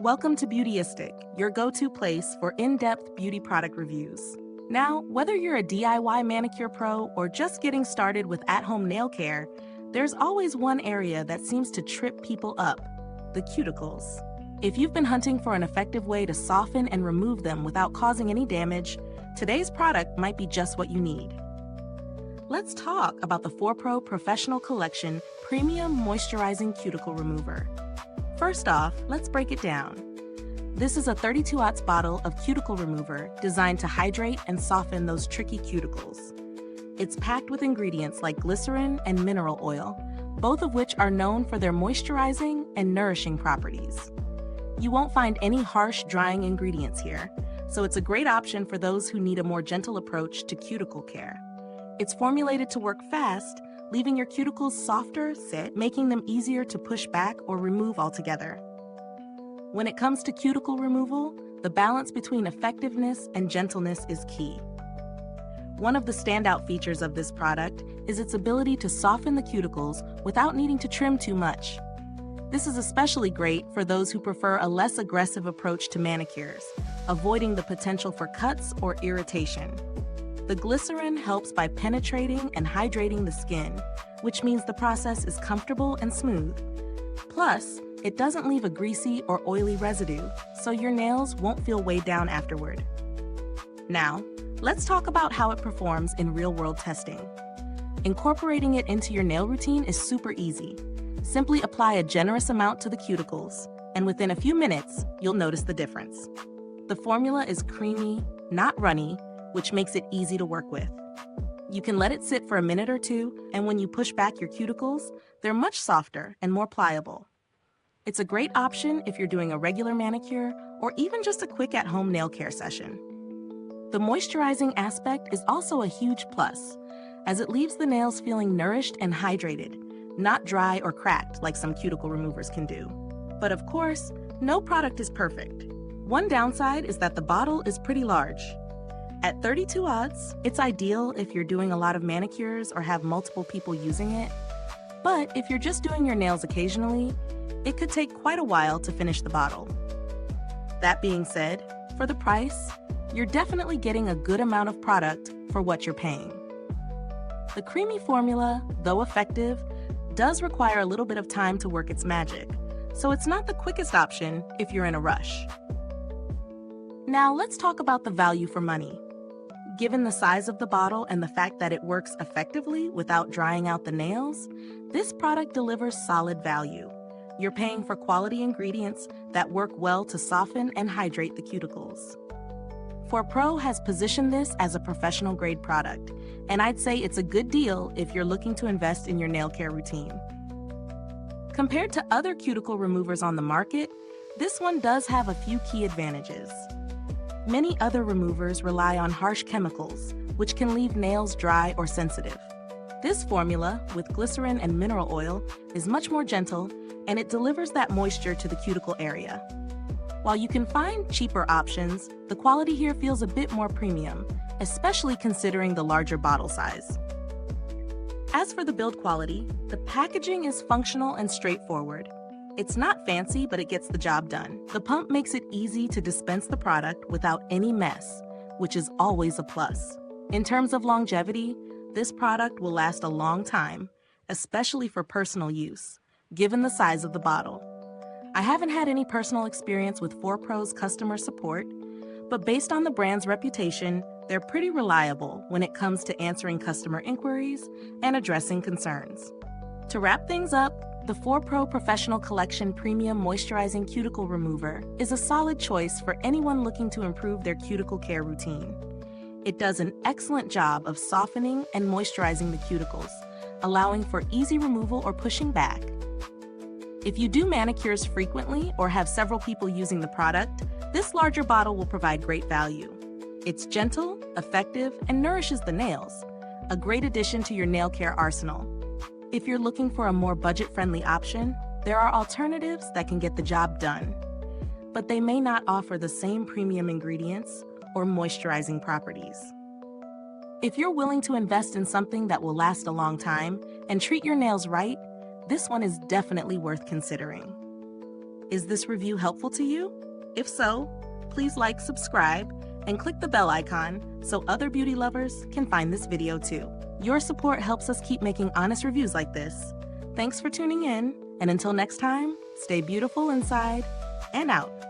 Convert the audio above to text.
Welcome to Beautyistic, your go-to place for in-depth beauty product reviews. Now, whether you're a DIY manicure pro or just getting started with at-home nail care, there's always one area that seems to trip people up: the cuticles. If you've been hunting for an effective way to soften and remove them without causing any damage, today's product might be just what you need. Let's talk about the ForPro Professional Collection Premium Moisturizing Cuticle Remover. First off, let's break it down. This is a 32-ounce bottle of cuticle remover designed to hydrate and soften those tricky cuticles. It's packed with ingredients like glycerin and mineral oil, both of which are known for their moisturizing and nourishing properties. You won't find any harsh, drying ingredients here, so it's a great option for those who need a more gentle approach to cuticle care. It's formulated to work fast, leaving your cuticles softer, making them easier to push back or remove altogether. When it comes to cuticle removal, the balance between effectiveness and gentleness is key. One of the standout features of this product is its ability to soften the cuticles without needing to trim too much. This is especially great for those who prefer a less aggressive approach to manicures, avoiding the potential for cuts or irritation. The glycerin helps by penetrating and hydrating the skin, which means the process is comfortable and smooth. Plus, it doesn't leave a greasy or oily residue, so your nails won't feel weighed down afterward. Now, let's talk about how it performs in real-world testing. Incorporating it into your nail routine is super easy. Simply apply a generous amount to the cuticles, and within a few minutes, you'll notice the difference. The formula is creamy, not runny, which makes it easy to work with. You can let it sit for a minute or two, and when you push back your cuticles, they're much softer and more pliable. It's a great option if you're doing a regular manicure or even just a quick at-home nail care session. The moisturizing aspect is also a huge plus, as it leaves the nails feeling nourished and hydrated, not dry or cracked like some cuticle removers can do. But of course, no product is perfect. One downside is that the bottle is pretty large. At 32 ounces, it's ideal if you're doing a lot of manicures or have multiple people using it. But if you're just doing your nails occasionally, it could take quite a while to finish the bottle. That being said, for the price, you're definitely getting a good amount of product for what you're paying. The creamy formula, though effective, does require a little bit of time to work its magic, so it's not the quickest option if you're in a rush. Now let's talk about the value for money. Given the size of the bottle and the fact that it works effectively without drying out the nails, this product delivers solid value. You're paying for quality ingredients that work well to soften and hydrate the cuticles. ForPro has positioned this as a professional-grade product, and I'd say it's a good deal if you're looking to invest in your nail care routine. Compared to other cuticle removers on the market, this one does have a few key advantages. Many other removers rely on harsh chemicals, which can leave nails dry or sensitive. This formula, with glycerin and mineral oil, is much more gentle, and it delivers that moisture to the cuticle area. While you can find cheaper options, the quality here feels a bit more premium, especially considering the larger bottle size. As for the build quality, the packaging is functional and straightforward. It's not fancy, but it gets the job done. The pump makes it easy to dispense the product without any mess, which is always a plus. In terms of longevity, this product will last a long time, especially for personal use, given the size of the bottle. I haven't had any personal experience with ForPro's customer support, but based on the brand's reputation, they're pretty reliable when it comes to answering customer inquiries and addressing concerns. To wrap things up, the ForPro Professional Collection Premium Moisturizing Cuticle Remover is a solid choice for anyone looking to improve their cuticle care routine. It does an excellent job of softening and moisturizing the cuticles, allowing for easy removal or pushing back. If you do manicures frequently or have several people using the product, this larger bottle will provide great value. It's gentle, effective, and nourishes the nails, a great addition to your nail care arsenal. If you're looking for a more budget-friendly option, there are alternatives that can get the job done, but they may not offer the same premium ingredients or moisturizing properties. If you're willing to invest in something that will last a long time and treat your nails right, this one is definitely worth considering. Is this review helpful to you? If so, please like, subscribe, and click the bell icon so other beauty lovers can find this video too. Your support helps us keep making honest reviews like this. Thanks for tuning in, and until next time, stay beautiful inside and out.